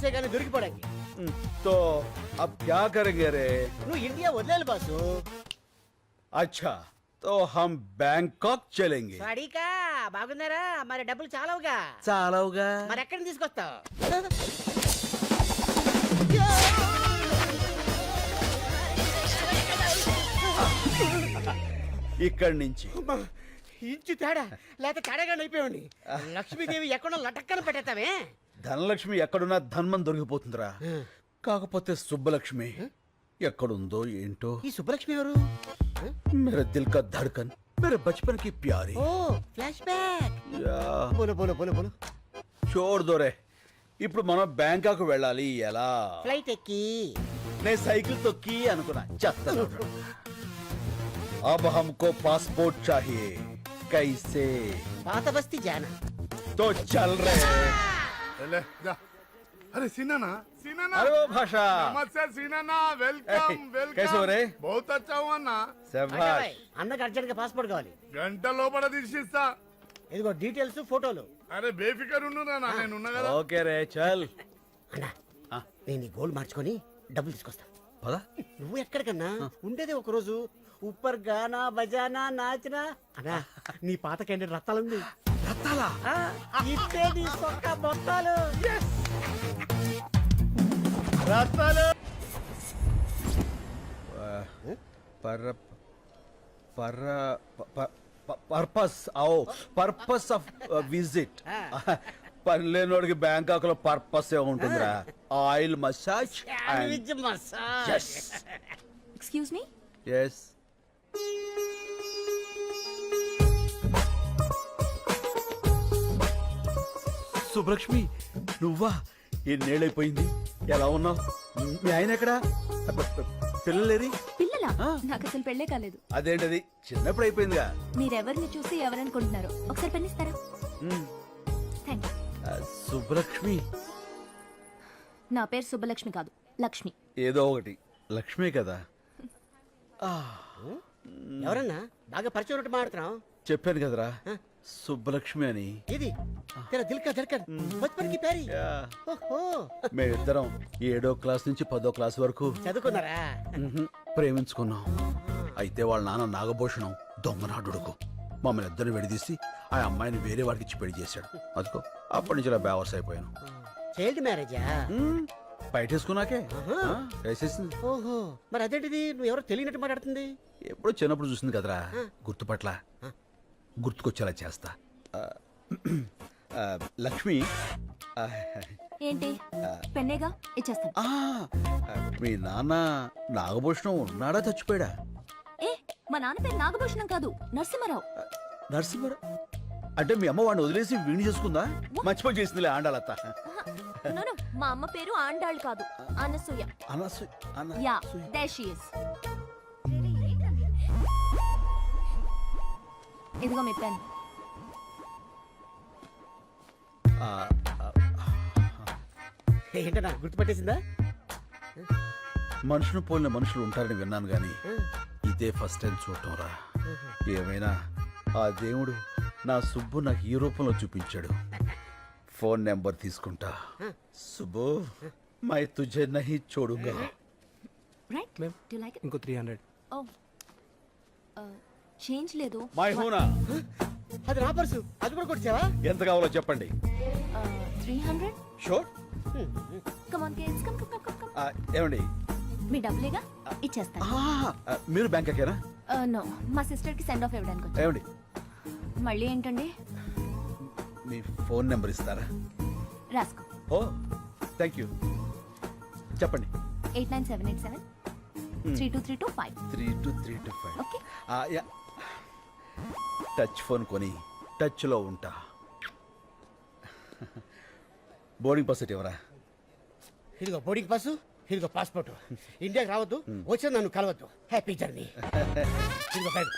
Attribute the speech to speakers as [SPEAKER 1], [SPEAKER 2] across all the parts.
[SPEAKER 1] చూసే కానీ దొరికిపోవడానికి.
[SPEAKER 2] तो अब क्या करेंगे रे?
[SPEAKER 1] నువ్వు ఇండియా వదిలేయాలి బాసు.
[SPEAKER 2] अच्छा तो हम बैंकॉक चलेंगे.
[SPEAKER 1] వాడికా బాగున్నారా? మరి డబ్బులు చాలవుగా.
[SPEAKER 2] చాలవుగా.
[SPEAKER 1] మరి ఎక్కడి నుంచి తీసుకొస్తావు?
[SPEAKER 2] ఇక్కడి నుంచి
[SPEAKER 1] ఇంచు తేడా లేకపోతే తేడాగా అయిపోయాడి. లక్ష్మీదేవి ఎక్కడో లటక్కన పెట్టేస్తావే.
[SPEAKER 2] ధనలక్ష్మి ఎక్కడున్నా ధన్మం దొరికిపోతుందిరా. కాకపోతే సుబ్బలక్ష్మి ఎక్కడుందో ఏంటో.
[SPEAKER 1] ఈ సుబ్బలక్ష్మి ఎవరు?
[SPEAKER 2] मेरे दिल का धड़कन, मेरे बचपन की प्यारी.
[SPEAKER 1] ఓ ఫ్లాష్ బ్యాక్.
[SPEAKER 2] యా,
[SPEAKER 1] బోలో బోలో బోలో బోలో.
[SPEAKER 2] छोड़ दो रे. ఇప్పుడు మనం బ్యాంకాక్ వెళ్ళాలి. ఎలా?
[SPEAKER 1] ఫ్లైట్ ఎక్కి.
[SPEAKER 2] నేను సైకిల్ తొక్కి అనుకున్నా. చెత్త. अब हमको पासपोर्ट चाहिए. कैसे?
[SPEAKER 1] పాత బస్తీ జానా.
[SPEAKER 2] तो चल रहे.
[SPEAKER 3] ले, जा। अरे सीनाना सीनाना
[SPEAKER 2] अरे वो भाषा.
[SPEAKER 3] नमस्ते सीनाना वेलकम वेलकम
[SPEAKER 2] कैसे हो रे?
[SPEAKER 3] बहुत अच्छा हुआ ना
[SPEAKER 2] శభాష్.
[SPEAKER 1] అన్నకు అర్జెంట్ గా పాస్పోర్ట్ కావాలి.
[SPEAKER 3] గంట లోపల తీసిస్తా
[SPEAKER 1] ఇదిగో డీటెయిల్స్ ఫోటోలు.
[SPEAKER 3] అరే బేఫికర్ ఉండురా నా నేను ఉన్నా కదా
[SPEAKER 2] ఓకే రే చల్.
[SPEAKER 1] అన్నా
[SPEAKER 2] ఆ.
[SPEAKER 1] నేను ఈ గోల్డ్ మార్చుకొని డబ్బులు తీసుకొస్తా.
[SPEAKER 2] పద.
[SPEAKER 1] నువ్వు ఎక్కడికన్నా ఉండేది ఒక రోజు. ఉప్పర్ గానా బజానా నాచనా. అన్నా నీ పాత క్యాండిడేట్ రత్తాలుంది.
[SPEAKER 2] రత్తాలా?
[SPEAKER 1] ఇట్టే నీ సొక్క మొత్తాలు.
[SPEAKER 2] రత్తాలు. పర్ పర్ పర్పస్ आओ పర్పస్ ఆఫ్ విజిట్. పని లేనోడికి బ్యాంకాక్ లో పర్పస్ ఏ ఉంటుందిరా. Oil massage
[SPEAKER 1] sandwich massage.
[SPEAKER 4] Excuse me.
[SPEAKER 2] yes. సుబ్లక్ష్మి నువ్వా? ఎన్నేళ్ళైపోయింది. ఎలా ఉన్నావు? మీ ఆయన ఎక్కడా? పిల్లలేరి?
[SPEAKER 4] పిల్లలా? నాకు అసలు పెళ్ళే కాలేదు.
[SPEAKER 2] అదేంటది చిన్నప్పుడు అయిపోయిందిగా.
[SPEAKER 4] మీరెవరిని చూసి ఎవరనుకుంటున్నారు? ఒకసారి పెన్నిస్తారా? Thank you.
[SPEAKER 2] సుబ్లక్ష్మి.
[SPEAKER 4] నా పేరు సుబ్బలక్ష్మి కాదు, లక్ష్మి.
[SPEAKER 2] ఏదో ఒకటి లక్ష్మే కదా.
[SPEAKER 1] ఎవరన్నా బాగా పరిచయం ఉన్నట్టు మాట్లాడుతున్నావు.
[SPEAKER 2] చెప్పాను కదరా సుబ్బలక్ష్మి అని.
[SPEAKER 1] ఇది తెరా దిల్ కా ధడ్కన్ బచ్పన్ కి ప్యారీ. ఓహో
[SPEAKER 2] మేమిద్దరం 7వ క్లాస్ నుంచి 10వ క్లాస్ వరకు
[SPEAKER 1] చదువుకున్నారా?
[SPEAKER 2] ప్రేమించుకున్నాం. అయితే వాళ్ళ నాన్న నాగభూషణం దొంగనాడుడుకు మమ్మల్ని ఇద్దరిని విడదీసి ఆ అమ్మాయిని వేరే వాడికి ఇచ్చి పెళ్లి చేశాడు. అదిగో అప్పటి నుంచి ఇలా బేవర్స్ అయిపోయాను.
[SPEAKER 1] చైల్డ్ మ్యారేజా?
[SPEAKER 2] బయటేసుకున్నాకే వేసేసింది.
[SPEAKER 1] ఓహో మరి అదేంటిది నువ్వు ఎవరో తెలియనట్టు మాట్లాడుతుంది.
[SPEAKER 2] ఎప్పుడో చిన్నప్పుడు చూసింది కదరా. గుర్తుపట్ల గుర్తుకొచ్చేలా చేస్తా. లక్ష్మి.
[SPEAKER 4] ఏంటి? పెన్నేగా ఇచ్చేస్తాను.
[SPEAKER 2] మీ నాన్న నాగభూషణం ఉన్నాడా చచ్చిపోయాడా?
[SPEAKER 4] ఏ మా నాన్న పేరు నాగభూషణం కాదు, నరసింహారావు.
[SPEAKER 2] నరసింహరావు అంటే మీ అమ్మ వాడిని వదిలేసి వీణి చేసుకుందా? మర్చిపోయి చేసిందిలే ఆండాలత్త.
[SPEAKER 4] నో, మా అమ్మ పేరు ఆండాళ్ కాదు, Anasuya. Yeah, there she is. ఇదిగో మీ పెన్.
[SPEAKER 1] ఏంటన్నా గుర్తుపట్టేసిందా?
[SPEAKER 2] మనుషులు పోలిన మనుషులు ఉంటారని విన్నాను గాని ఇదే ఫస్ట్ టైం చూడటం రా. ఏమైనా ఆ దేవుడు నా సుబ్బు నాకు ఈ రూపంలో చూపించాడు. ఫోన్ నెంబర్ తీసుకుంటా. సుబ్బు మై తుజే నహీ చోడుగా.
[SPEAKER 4] రైట్? Do like it?
[SPEAKER 5] ఇంకో 300.
[SPEAKER 4] ఓ చేంజ్ లేదు.
[SPEAKER 2] మై హూనా.
[SPEAKER 1] అది నా పర్సు. అది కూడా కొట్టావా?
[SPEAKER 2] ఎంత కావాలో చెప్పండి.
[SPEAKER 4] 300.
[SPEAKER 2] Sure.
[SPEAKER 4] Come on kids, come come come come.
[SPEAKER 2] ఏమండి
[SPEAKER 4] మీ డబ్బులేగా ఇచ్చేస్తాను.
[SPEAKER 2] మీరు బ్యాంక్ ఎక్కారా?
[SPEAKER 4] నో, మా సిస్టర్ కి సెండ్ ఆఫ్ ఇవ్వడానికి వచ్చాను.
[SPEAKER 2] ఏమండి
[SPEAKER 4] మళ్ళీ ఏంటండి?
[SPEAKER 2] మీ ఫోన్ నెంబర్ ఇస్తారా?
[SPEAKER 4] రాసుకో.
[SPEAKER 2] ఓ థ్యాంక్ యూ. చెప్పండి.
[SPEAKER 4] 89787 32325.
[SPEAKER 2] 32325.
[SPEAKER 4] ఓకే.
[SPEAKER 2] టచ్ ఫోన్ కొని టచ్ లో ఉంటా. బోర్డింగ్ పాస్ ఎవరా?
[SPEAKER 1] ఇదిగో బోర్డింగ్ పాసు, ఇదిగో పాస్పోర్ట్. ఇండియాకి రావద్దు, వచ్చి నన్ను కలవద్దు. Happy journey. ఇదిగో బ్యాగ్.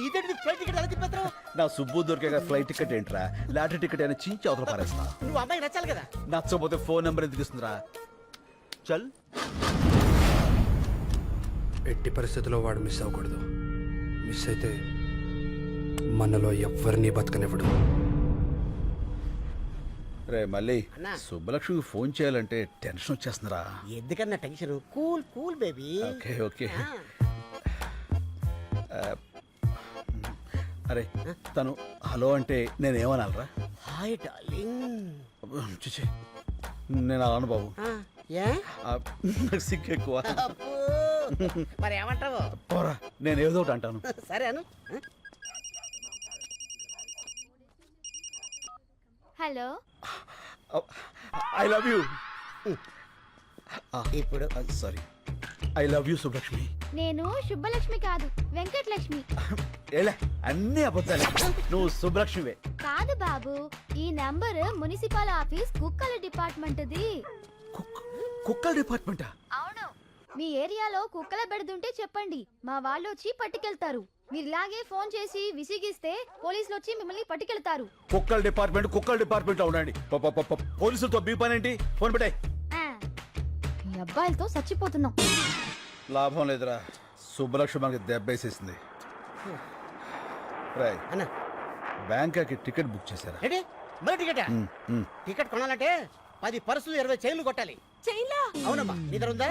[SPEAKER 1] ఇదేంటి ఫ్లైట్ టికెట్ ఎలా తిప్పేస్తావు?
[SPEAKER 2] నా సుబ్బు దొరికే ఫ్లైట్ టికెట్ ఏంట్రా? లాటరీ టికెట్ అయినా చించి అవతల పారేస్తా.
[SPEAKER 1] నువ్వు అమ్మాయి నచ్చాలి కదా.
[SPEAKER 2] నచ్చకపోతే ఫోన్ నెంబర్ ఎందుకు ఇస్తుందిరా? చల్.
[SPEAKER 5] ఎట్టి పరిస్థితుల్లో వాడు మిస్ అవ్వకూడదు. మిస్ అయితే మనలో ఎవ్వరినీ బతకనివ్వడు.
[SPEAKER 2] రే మళ్ళీ
[SPEAKER 1] అన్నా.
[SPEAKER 2] సుబ్బలక్ష్మికి ఫోన్ చేయాలంటే టెన్షన్ వచ్చేస్తుందిరా.
[SPEAKER 1] ఎందుకన్నా tension? Cool cool baby.
[SPEAKER 2] Okay okay. అరే తను హలో అంటే నేనేమనాలరా?
[SPEAKER 1] Hi darling.
[SPEAKER 2] చూచి నేను అలాను బాబు.
[SPEAKER 1] ఏ
[SPEAKER 2] నాకు సిగ్గు ఎక్కువ.
[SPEAKER 1] అబ్బో. మరి ఏమంటావు?
[SPEAKER 2] పోరా నేను ఏదో ఒకటి అంటాను.
[SPEAKER 1] సరే అను.
[SPEAKER 4] Hello
[SPEAKER 2] I love you.
[SPEAKER 1] ఇప్పుడు
[SPEAKER 2] sorry, I love you Subbalakshmi.
[SPEAKER 4] నేను శుభలక్ష్మి కాదు, వెంకటలక్ష్మి.
[SPEAKER 2] ఏలే అన్నీ అబద్ధాలే, నువ్వు సుబ్బలక్ష్మివే.
[SPEAKER 4] కాదు బాబు, ఈ నంబర్ మున్సిపల్ ఆఫీస్ కుక్కల డిపార్ట్మెంట్ది.
[SPEAKER 2] కుక్కల డిపార్ట్మెంటా?
[SPEAKER 4] అవును. మీ ఏరియాలో కుక్కల బెడదుంటే చెప్పండి, మా వాళ్ళు వచ్చి పట్టుకెళ్తారు. మీరు ఇలాగే ఫోన్ చేసి విసిగిస్తే పోలీసులు వచ్చి మిమ్మల్ని పట్టుకెళ్తారు.
[SPEAKER 2] కుక్కల డిపార్ట్మెంట్ లో ఉండండి. పోలీసులతో బీ పని ఏంటి? ఫోన్ పెట్టాయి.
[SPEAKER 4] మీ అబ్బాయిలతో చచ్చిపోతున్నాం.
[SPEAKER 2] లాభం లేదురా, సుబ్బలక్ష్మి మనకి దెబ్బేసేసింది. రాయ్
[SPEAKER 1] అన్న
[SPEAKER 2] బ్యాంకాకి టికెట్ బుక్ చేశారా?
[SPEAKER 1] రెడీ? మరి టికెట్ టికెట్ కొనాలంటే 10 పర్సులు 20 చైన్లు కొట్టాలి.
[SPEAKER 4] చైన్లా?
[SPEAKER 1] అవునమ్మా, నీ దగ్గర ఉందా?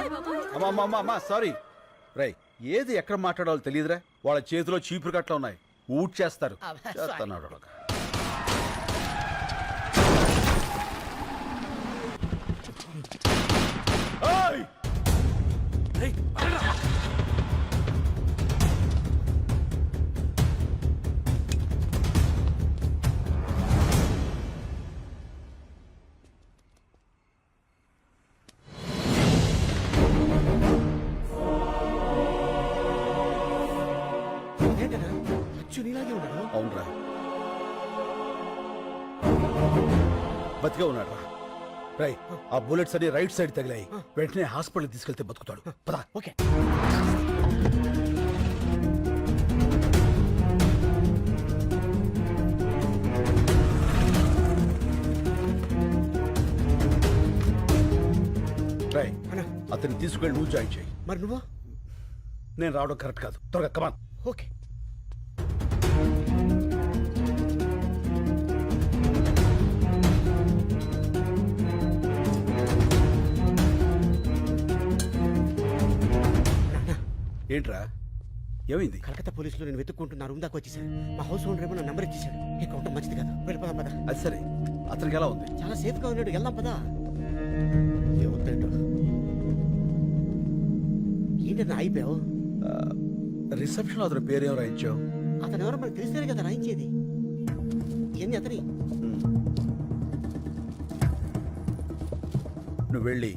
[SPEAKER 2] అమ్మా సారీ. రై ఏది ఎక్కడ మాట్లాడాలో తెలియదురా, వాళ్ళ చేతిలో చీపురు కట్ల ఉన్నాయి, ఊట్ చేస్తారు. చేస్తున్నాడు వాడు. ఏయ్!
[SPEAKER 1] ఏంటన్నా అచ్చు నీలాగే ఉన్నాడు.
[SPEAKER 2] అవునరా, బతికే ఉన్నాడు రా. రై ఆ బుల్లెట్స్ అన్ని రైట్ సైడ్ తగిలాయి, వెంటనే హాస్పిటల్ తీసుకెళ్తే బతుకుతాడు. పదా.
[SPEAKER 1] ఓకే.
[SPEAKER 2] రై
[SPEAKER 1] అన్నా
[SPEAKER 2] అతన్ని తీసుకెళ్ళి నువ్వు జాయిన్ చేయి.
[SPEAKER 1] మరి నువ్వు?
[SPEAKER 2] నేను రావడం కరెక్ట్ కాదు, త్వరగా కమాన్.
[SPEAKER 1] ఓకే.
[SPEAKER 2] ఏంట్రా ఏమైంది?
[SPEAKER 1] కలకత్తా పోలీసులు నేను వెతుక్కుంటున్నా రూమ్ దాకా వచ్చేసాను. మా హౌస్ ఓనర్ ఏమో నా నంబర్ ఇచ్చేసాడు. ఇక ఉండటం మంచిది కాదు, వెళ్ళిపోదాం పదా.
[SPEAKER 2] అది సరే, అతనికి ఎలా ఉంది?
[SPEAKER 1] చాలా సేఫ్ గా ఉన్నాడు, వెళ్దాం పదా. ఏమవుతాడు? ఏంటన్నా అయిపోయావు?
[SPEAKER 2] రిసెప్షన్ లో అతని పేరేం రాయించావు?
[SPEAKER 1] అతను ఎవరో మనకు తెలిస్తేనే కదా రాయించేది. ఏంది అతని?
[SPEAKER 2] నువ్వు వెళ్ళి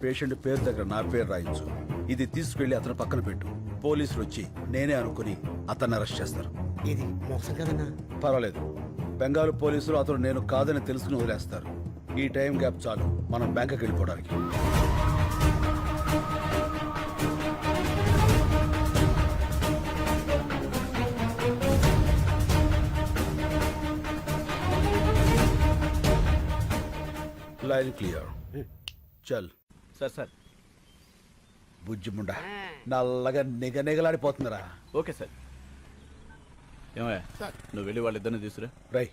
[SPEAKER 2] పేషెంట్ పేరు దగ్గర నా పేరు రాయించు. ఇది తీసుకెళ్లి అతని పక్కన పెట్టు. పోలీసులు వచ్చి నేనే అనుకుని అతన్ని అరెస్ట్ చేస్తారు.
[SPEAKER 1] ఇది మోసం కదన్నా.
[SPEAKER 2] పర్వాలేదు, బెంగాల్ పోలీసులు అతను నేను కాదని తెలుసుకుని వదిలేస్తారు. ఈ టైం గ్యాప్ చాలు మనం బ్యాంకుకి వెళ్ళిపోవడానికి. Line clear. చల్.
[SPEAKER 6] సార్
[SPEAKER 2] బుజ్జిముండా నల్లగా నిగనిగలాడిపోతుందిరా.
[SPEAKER 6] Okay sir. ఏమయ్యా, నువ్వు వెళ్ళి వాళ్ళిద్దరిని తీసుకురా.
[SPEAKER 2] రై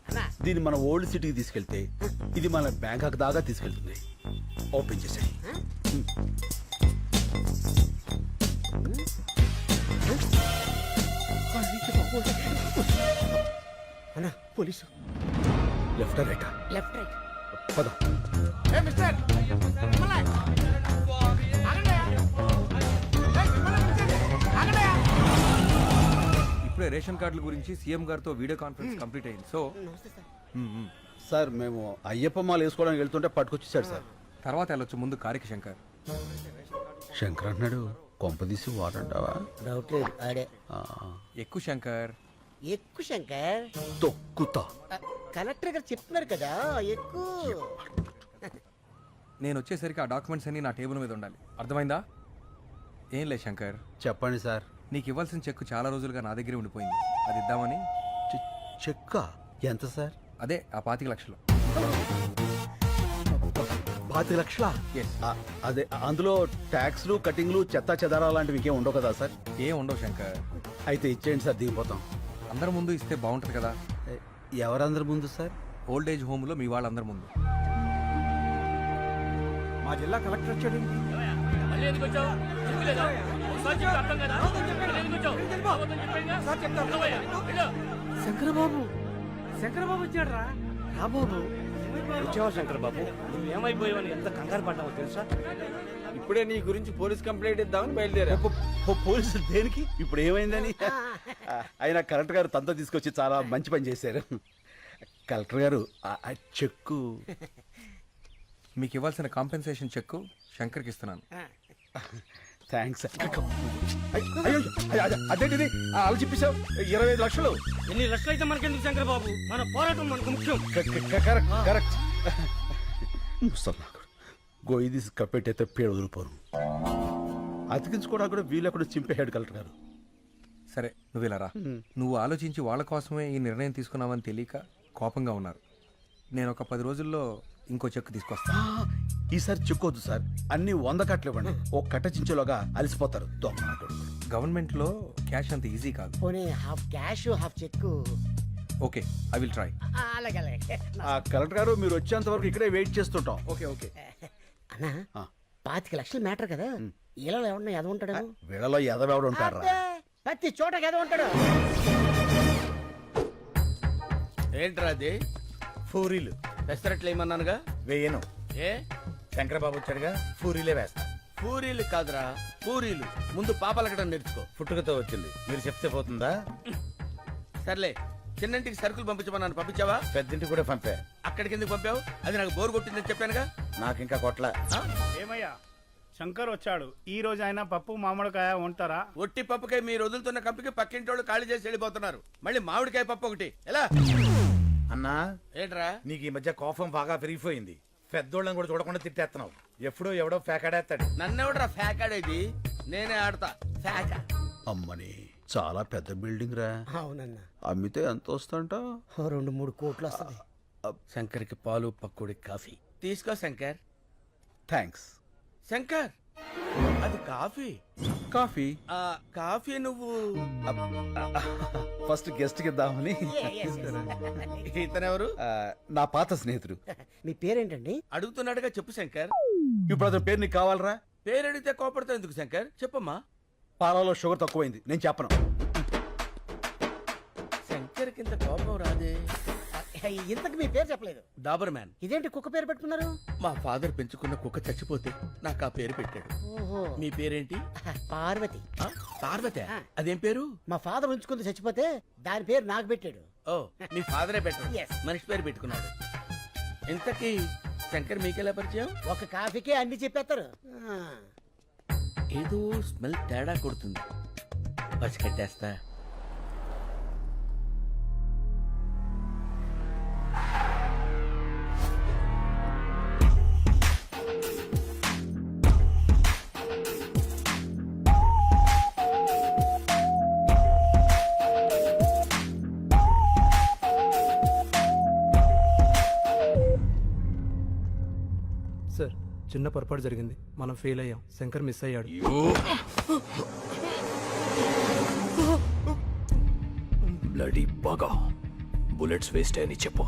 [SPEAKER 2] దీన్ని మన ఓల్డ్ సిటీకి తీసుకెళ్తే ఇది మన బ్యాంకాక్ దాకా తీసుకెళ్తుంది. ఓపెన్ చేసాయి.
[SPEAKER 1] అన్నా police.
[SPEAKER 2] Left right?
[SPEAKER 1] Left right.
[SPEAKER 2] పద.
[SPEAKER 5] ఇప్పుడే రేషన్ కార్డుల గురించి సీఎం గారితో వీడియో కాన్ఫరెన్స్ కంప్లీట్ అయింది. సో
[SPEAKER 1] నమస్తే సార్.
[SPEAKER 2] సార్ మేము అయ్యప్ప మాల వేసుకోవడానికి వెళ్తుంటే పట్టుకొచ్చేసాడు సార్.
[SPEAKER 5] తర్వాత వెళ్ళొచ్చు, ముందు కారిక శంకర్.
[SPEAKER 2] శంకర్ అన్నాడు, కొంపదీసి వాడంటావా?
[SPEAKER 1] డౌట్ లేదు, ఆడే.
[SPEAKER 5] ఎక్కువ శంకర్.
[SPEAKER 1] ఎక్కువ శంకర్.
[SPEAKER 2] తొక్కుతా.
[SPEAKER 1] కలెక్టర్ గారు చెప్తున్నారు కదా ఎక్కువ.
[SPEAKER 5] నేను వచ్చేసరికి ఆ డాక్యుమెంట్స్ అన్ని నా టేబుల్ మీద ఉండాలి, అర్థమైందా? ఏం లేదు శంకర్,
[SPEAKER 2] చెప్పండి సార్.
[SPEAKER 5] నీకు ఇవ్వాల్సిన చెక్ చాలా రోజులుగా నా దగ్గరే ఉండిపోయింది, అది ఇద్దామని.
[SPEAKER 2] చెక్క ఎంత సార్?
[SPEAKER 5] అదే ఆ 25 లక్షలు.
[SPEAKER 2] 25 లక్షలా?
[SPEAKER 5] Yes.
[SPEAKER 2] అదే అందులో ట్యాక్స్లు కటింగ్లు చెత్తా చెదారా లాంటివి ఇంకేం ఉండవు కదా సార్?
[SPEAKER 5] ఏం ఉండవు శంకర్.
[SPEAKER 2] అయితే ఇచ్చేయండి సార్, దిగిపోతాం.
[SPEAKER 5] అందరి ముందు ఇస్తే బాగుంటుంది కదా.
[SPEAKER 2] ఎవరందరి ముందు సార్?
[SPEAKER 5] ఓల్డ్ ఏజ్ హోమ్లో మీ వాళ్ళందరి ముందు.
[SPEAKER 7] మా జిల్లా కలెక్టర్ వచ్చాడు.
[SPEAKER 1] శంకరబాబు శంకరబాబు వచ్చాడు రా బాబు.
[SPEAKER 7] వచ్చావా శంకర్ బాబు? నువ్వేమైపోయావని ఎంత కంగారు పడ్డావో తెలుసా? ఇప్పుడే నీ గురించి పోలీస్ కంప్లైంట్ ఇద్దామని బయలుదేరా.
[SPEAKER 2] పోలీసులు దేనికి? ఇప్పుడు ఏమైందని? అయినా కలెక్టర్ గారు తనతో తీసుకొచ్చి చాలా మంచి పని చేశారు. కలెక్టర్ గారు ఆ చెక్కు
[SPEAKER 5] మీకు ఇవ్వాల్సిన కాంపెన్సేషన్ చెక్ శంకర్కి ఇస్తున్నాను.
[SPEAKER 2] థ్యాంక్స్. అదేంటిది అలా చెప్పేశావు? 25 లక్షలు.
[SPEAKER 7] ఎన్ని లక్షలు అయితే మనకెందుకు శంకర్ బాబు? మన పోరాటం మనకు ముఖ్యం.
[SPEAKER 2] Correct correct. ముసల్లాకుడు గొయ్యి తీసి కప్పెట్టయితే పేడ వదిలిపోను. అతికించుకోవడానికి కూడా వీలెక్కడ చింపేశాడు కలెక్టర్ గారు.
[SPEAKER 5] సరే నువ్వు ఇలా రా. నువ్వు ఆలోచించి వాళ్ళ కోసమే ఈ నిర్ణయం తీసుకున్నావని తెలియక కోపంగా ఉన్నారు. నేను ఒక 10 రోజుల్లో ఇంకో చెక్ తీసుకొస్తా.
[SPEAKER 2] ఈసారి చెక్కొద్దు సార్, అన్ని 100 కట్టలు ఇవ్వండి. ఓ కట్ట చించేలోగా అలసిపోతారు.
[SPEAKER 5] గవర్నమెంట్లో క్యాష్ అంత ఈజీ కాదు.
[SPEAKER 1] పోనీ half cash half cheque.
[SPEAKER 5] Okay, I will try.
[SPEAKER 1] అలాగే అలాగే.
[SPEAKER 2] కలెక్టర్ గారు మీరు వచ్చేంత వరకు ఇక్కడే వెయిట్ చేస్తుంటాం.
[SPEAKER 5] Okay okay.
[SPEAKER 1] అన్నా 25 లక్షలు మ్యాటర్ కదా, ఇలా ఎవరన్నా ఎద ఉంటాడు?
[SPEAKER 2] వీళ్ళలో ఎదవెవడు ఉంటారా?
[SPEAKER 1] ప్రతి చోట ఎద ఉంటాడు.
[SPEAKER 8] ఏంట్రా అది?
[SPEAKER 1] పూరీలు
[SPEAKER 8] పెసరట్లు ఏమన్నానుగా?
[SPEAKER 1] వేయను.
[SPEAKER 8] ఏ
[SPEAKER 1] శంకరబాబు వచ్చాడుగా, పూరీలే వేస్తా.
[SPEAKER 8] పూరీలు కాదురా పూరీలు. ముందు పాపలకడం నేర్చుకో.
[SPEAKER 1] పుట్టుకతో వచ్చింది, మీరు చెప్తే పోతుందా?
[SPEAKER 8] సర్లే, చిన్నంటికి సరుకులు పంపించమన్నాను, పంపించావా?
[SPEAKER 1] పెద్దింటికి కూడా పంపా.
[SPEAKER 8] అక్కడికి ఎందుకు పంపావు? అది నాకు బోర్ కొట్టిందని చెప్పానుగా.
[SPEAKER 1] నాకు ఇంకా కొట్ల.
[SPEAKER 9] ఏమయ్యా శంకర్ వచ్చాడు. ఈ రోజు ఆయన పప్పు మామిడికాయ ఉంటారా?
[SPEAKER 8] ఒట్టి పప్పుకై మీరు వదులుతున్న కంపికి పక్కింటోళ్ళు ఖాళీ చేసి వెళ్ళిపోతున్నారు. మళ్ళీ మామిడికాయ పప్పు ఒకటి ఎలా?
[SPEAKER 1] అన్నా
[SPEAKER 8] ఏంట్రా?
[SPEAKER 1] నీకు ఈ మధ్య కోపం బాగా పెరిగిపోయింది. పెద్దోళ్ళని కూడా చూడకుండా తిట్టేస్తున్నావు. ఎప్పుడో ఎవడో ఫేకాడేస్తాడు.
[SPEAKER 8] నన్నెవడరా ఫ్యాకాడేది? నేనే ఆడతా ఫ్యాకా.
[SPEAKER 2] అమ్మని చాలా పెద్ద బిల్డింగ్ రా.
[SPEAKER 1] అవునన్నా,
[SPEAKER 2] అమ్మితే ఎంత వస్తుంట?
[SPEAKER 1] 2-3 కోట్లు వస్తుంది.
[SPEAKER 8] శంకర్కి పాలు పక్కుడి కాఫీ తీసుకో శంకర్.
[SPEAKER 2] థ్యాంక్స్.
[SPEAKER 8] శంకర్, అది కాఫీ.
[SPEAKER 2] కాఫీ
[SPEAKER 8] ఆ కాఫీ నువ్వు
[SPEAKER 2] ఫస్ట్ గెస్ట్ కి ఇద్దామని.
[SPEAKER 8] ఇతనెవరు?
[SPEAKER 2] నా పాత స్నేహితుడు.
[SPEAKER 1] మీ పేరేంటండి?
[SPEAKER 8] అడుగుతున్నాడుగా, చెప్పు శంకర్.
[SPEAKER 2] ఇప్పుడు అతని పేరు నీకు కావాలరా?
[SPEAKER 8] పేరు అడిగితే కోపడతావు ఎందుకు శంకర్? చెప్పమ్మా.
[SPEAKER 2] పాలలో షుగర్ తక్కువైంది, నేను చెప్పను.
[SPEAKER 8] శంకర్ కింద కోపం రాదే.
[SPEAKER 1] ఇంతకు మీ పేరు చెప్పలేదు.
[SPEAKER 8] డాబర్ మ్యాన్.
[SPEAKER 1] ఇదేంటి కుక్క పేరు పెట్టుకున్నారు?
[SPEAKER 8] మా ఫాదర్ పెంచుకున్న కుక్క చచ్చిపోతే నాకు ఆ పేరు పెట్టాడు.
[SPEAKER 1] ఓహో,
[SPEAKER 8] మీ పేరేంటి?
[SPEAKER 1] పార్వతి.
[SPEAKER 8] ఆ, పార్వతి. అదేం పేరు?
[SPEAKER 1] మా ఫాదర్ ఉంచుకుంది, చచ్చిపోతే దాని పేరు నాకు పెట్టాడు.
[SPEAKER 8] ఓ, మీ ఫాదరే పెట్టాడు.
[SPEAKER 1] Yes.
[SPEAKER 8] మనిషి పేరు పెట్టుకున్నాడు. ఇంతకీ శంకర్ మీకెలా పరిచయం?
[SPEAKER 1] ఒక కాఫీకే అన్ని చెప్పేస్తారు.
[SPEAKER 8] ఏదో స్మెల్ తేడా కొడుతుంది, పసి కట్టేస్తా.
[SPEAKER 9] సార్, చిన్న పొరపాటు జరిగింది. మనం ఫెయిల్ అయ్యాం. శంకర్ మిస్ అయ్యాడు.
[SPEAKER 10] బ్లడీ బాగా బుల్లెట్స్ వేస్ట్ అని చెప్పు.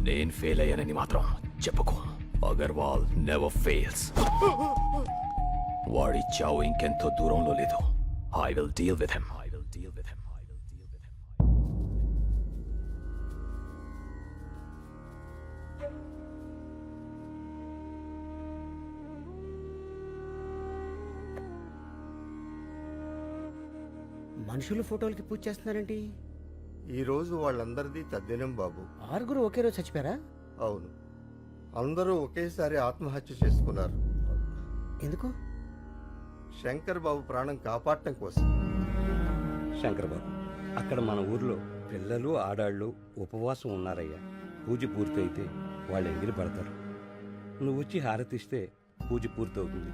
[SPEAKER 10] నేను ఫెయిల్ అయ్యానని మాత్రం చెప్పుకో. Agarwal never fails. వాడి చావు ఇంకెంతో దూరంలో లేదు. I will deal with him.
[SPEAKER 1] మనుషులు ఫోటోలకి పూజ చేస్తున్నారేంటి?
[SPEAKER 3] ఈ రోజు వాళ్ళందరిది తద్దినం బాబు.
[SPEAKER 1] 6 ఒకే రోజు చచ్చిపోయారా?
[SPEAKER 3] అవును, అందరూ ఒకేసారి ఆత్మహత్య చేసుకున్నారు.
[SPEAKER 1] ఎందుకు?
[SPEAKER 3] శంకర్ బాబు ప్రాణం కాపాడటం కోసం.
[SPEAKER 11] శంకర్ బాబు, అక్కడ మన ఊర్లో పిల్లలు ఆడాళ్ళు ఉపవాసం ఉన్నారయ్యా. పూజ పూర్తయితే వాళ్ళు ఎంగిలి పడతారు. నువ్వు వచ్చి హారతిస్తే పూజ పూర్తవుతుంది.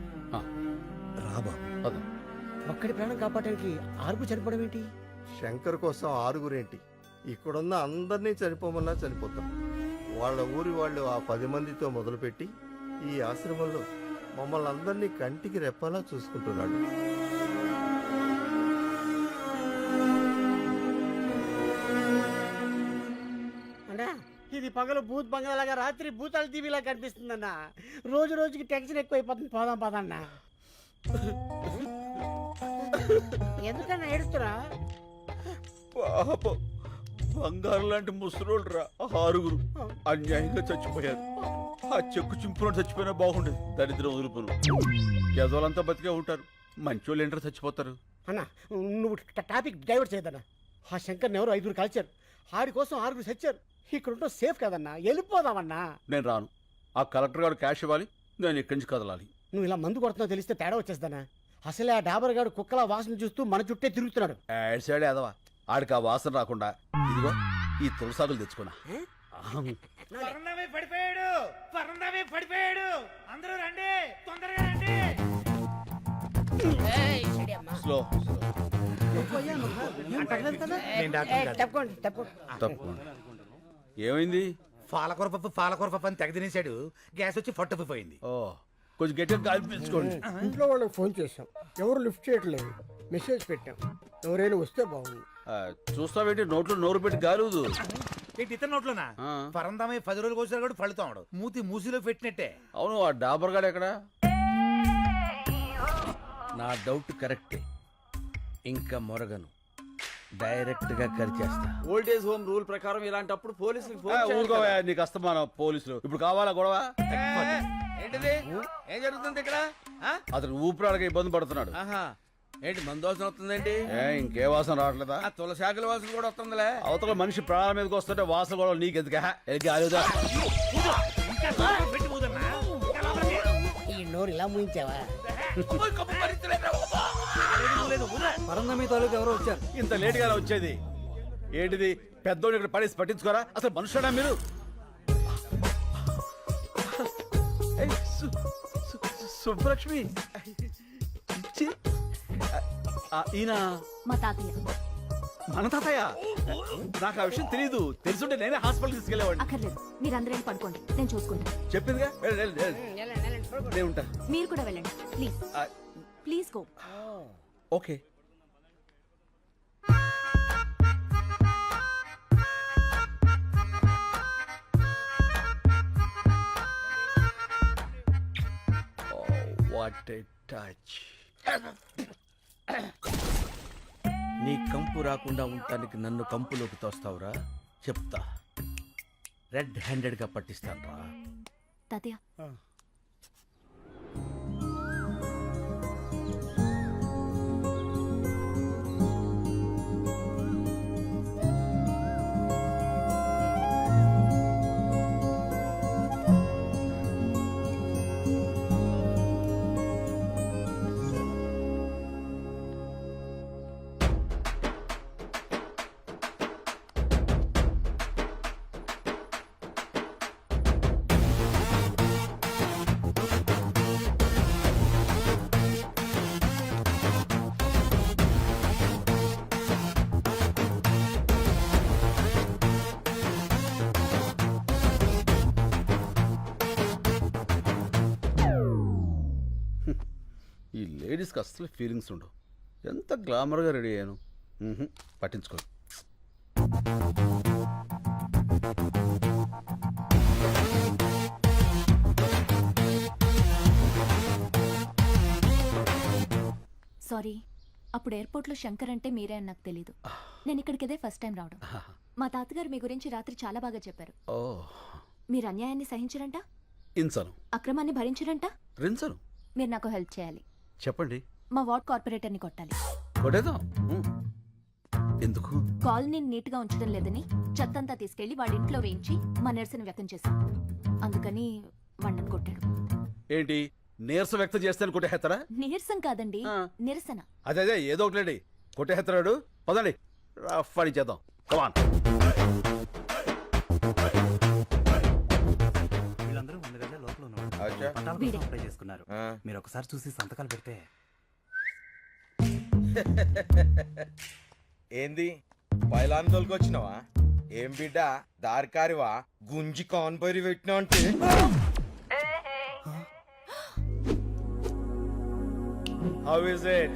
[SPEAKER 2] రా బాబు.
[SPEAKER 1] ఒక్కడి ప్రాణం కాపాడడానికి 6 చనిపోవడం ఏంటి?
[SPEAKER 3] శంకర్ కోసం 6 ఇక్కడున్న అందరినీ చనిపోమన్నా చనిపోతాం. వాళ్ళ ఊరి వాళ్ళు ఆ 10 మందితో మొదలుపెట్టి ఈ ఆశ్రమంలో మమ్మల్ని అందరినీ కంటికి రెప్పలా చూసుకుంటున్నాడు.
[SPEAKER 1] అంటే ఇది పగలు భూత్ బంగాలాగా రాత్రి భూతాల టీవీలా కనిపిస్తుందన్న. రోజు రోజుకి టెన్షన్ ఎక్కువైపోతుంది. పోదాం పదన్నా. ఎందుకన్నా ఏడుస్తురా?
[SPEAKER 2] పాపం బంగారు లాంటి ముసలోళ్ళు రా 6 అన్యాయంగా చచ్చిపోయారు. ఆ చెక్కు చింపులో చచ్చిపోయినా బాగుండేది. దరిద్రం వదులుపులు యజోలంతా బతికే ఉంటారు. మంచోళ్ళు ఏంటో చచ్చిపోతారు.
[SPEAKER 1] అన్న నువ్వు టాపిక్ డైవర్ట్ చేయదన్నా. ఆ శంకర్ని ఎవరు 5 కలిచారు. ఆడి కోసం 6 చచ్చారు. ఇక్కడ ఉంటే సేఫ్ కదన్నా. వెళ్ళిపోదామన్నా.
[SPEAKER 2] నేను రాను. ఆ కలెక్టర్ గారు క్యాష్ ఇవ్వాలి. నేను ఇక్కడి నుంచి కదలాలి.
[SPEAKER 1] నువ్వు ఇలా మందు కొడుతున్నావు తెలిస్తే తేడా వచ్చేస్తానా? అసలే ఆ డాబర్ గాడు కుక్కల వాసన చూస్తూ మన చుట్టే తిరుగుతున్నాడు.
[SPEAKER 2] యాడ్ సైడ్ ఎదవా. ఆడికి ఆ వాసన రాకుండా ఇదిగో ఈ తులసాకులు తెచ్చుకున్నా.
[SPEAKER 9] పడిపోయాడు. అందరూ రండి, తొందరగా రండి.
[SPEAKER 2] స్లో
[SPEAKER 1] తప్పకుండా.
[SPEAKER 2] ఏమైంది?
[SPEAKER 8] పాలకూర పప్పు అని తెగ తినేశాడు. గ్యాస్ వచ్చి ఫట్టుకుపోయింది.
[SPEAKER 2] ఓ కొంచెం గట్టిగా గాలి పీల్చుకోండి.
[SPEAKER 1] ఇంట్లో వాళ్ళకి ఫోన్ చేశాం, ఎవరు లిఫ్ట్ చేయట్లేదు. మెసేజ్ పెట్టాం, ఎవరైనా వస్తే బాగుంది.
[SPEAKER 2] చూస్తావేంటి? నోట్లో నోరు పెట్టి గాలుదు.
[SPEAKER 8] ఏంటి ఇతర నోట్లోనా? పరందామై 10 రోజులు కోసారు కూడా ఫలితాడు. మూతి మూసిలో పెట్టినట్టే.
[SPEAKER 2] అవును, ఆ డాబర్ గాడు ఎక్కడ?
[SPEAKER 7] నా డౌట్ కరెక్టే. ఇంకా మొరగను, డైరెక్ట్ గా కరిచేస్తా. ఓల్డేజ్ హోమ్ రూల్ ప్రకారం ఇలాంటప్పుడు పోలీసులకు
[SPEAKER 2] ఊరుకోవా, నీకు అస్తమానం పోలీసులు. ఇప్పుడు కావాలా గొడవ?
[SPEAKER 8] ఏంటిది? ఏం జరుగుతుంది ఇక్కడ?
[SPEAKER 2] అతను ఊపిరాడక ఇబ్బంది పడుతున్నాడు.
[SPEAKER 8] ఏంటి మందోసన వస్తుందేంటి?
[SPEAKER 2] ఇంకే వాసన రావట్లేదా?
[SPEAKER 8] తులసాకుల వాసన కూడా వస్తుందిలే.
[SPEAKER 2] అవతల మనిషి ప్రాణాల మీదకి వస్తుంటే వాసన కూడా నీకెందుకు?
[SPEAKER 1] ఈ నోరు ఇలా ముయించావా?
[SPEAKER 7] పరందమి తాలూకు ఎవరో వచ్చారు.
[SPEAKER 2] ఇంత లేట్ గా వచ్చేది ఏంటిది? పెద్దోడు ఇక్కడ పడేసి పట్టించుకోరా? అసలు మనుషుడా మీరు? సుబ్బలక్ష్మి ఈయన
[SPEAKER 4] మా తాతయ్య.
[SPEAKER 2] మన తాతయ్య? నాకు ఆ విషయం తెలియదు. తెలుసుంటే నేనే హాస్పిటల్ తీసుకెళ్లేవాడిని.
[SPEAKER 4] అక్కర్లేదు, మీరందరూ పడుకోండి, నేను చూసుకుంటాను.
[SPEAKER 2] చెప్పిందిగా, నేను ఉంటా.
[SPEAKER 4] మీరు కూడా వెళ్ళండి please. Please go.
[SPEAKER 2] Okay. What a touch.
[SPEAKER 8] నీ కంపు రాకుండా ఉండటానికి నన్ను కంపులోకి తోస్తావురా? చెప్తా. రెడ్ హ్యాండెడ్ గా పట్టిస్తాను రా.
[SPEAKER 4] తాతయ్య
[SPEAKER 2] ఈ లేడీస్కి అస్సలు ఫీలింగ్స్ ఉండవు. ఎంత గ్లామర్గా రెడీ అయ్యాను. పట్టించుకో.
[SPEAKER 4] సారీ, అప్పుడు ఎయిర్పోర్ట్లో శంకర్ అంటే మీరే అని నాకు తెలీదు. నేను ఇక్కడికి ఇదే ఫస్ట్ టైం రావడం. మా తాతగారు మీ గురించి రాత్రి చాలా బాగా చెప్పారు.
[SPEAKER 2] ఓ,
[SPEAKER 4] మీరు అన్యాయాన్ని సహించరంట,
[SPEAKER 2] ఇంచను.
[SPEAKER 4] అక్రమాన్ని భరించరంట.
[SPEAKER 2] రించను.
[SPEAKER 4] మీరు నాకు హెల్ప్ చేయాలి.
[SPEAKER 2] చెప్పండి.
[SPEAKER 4] మా వార్డ్ కార్పొరేటర్ని కొట్టాలి.
[SPEAKER 2] కొట్టేద్దాం. ఎందుకు?
[SPEAKER 4] కాలనీని నీట్గా ఉంచడం లేదని చెత్తంతా తీసుకెళ్లి వాళ్ళ ఇంట్లో వేయించి మా నిరసన వ్యక్తం చేశాం. అందుకని వండను కొట్టాడు.
[SPEAKER 2] ఏంటి నీరసం వ్యక్తం చేస్తే కొట్టేస్తారా?
[SPEAKER 4] నీరసం కాదండి, నిరసన.
[SPEAKER 2] అదే ఏదో ఒకటి కొట్టేస్తాడు. పదండి, రఫ్ అని చేద్దాం. కమాన్.
[SPEAKER 7] వీళ్ళందరూ 1 గంట లోపల ఉన్నారు. చేసుకున్నారు. మీరు ఒకసారి చూసి సంతకాలు పెడితే.
[SPEAKER 8] ఏంది పైలాన్ తోలుకొచ్చినావా? ఏం బిడ్డ దారికారివా? గుంజి కాన్పరి పెట్టినా అంటే
[SPEAKER 2] How is it?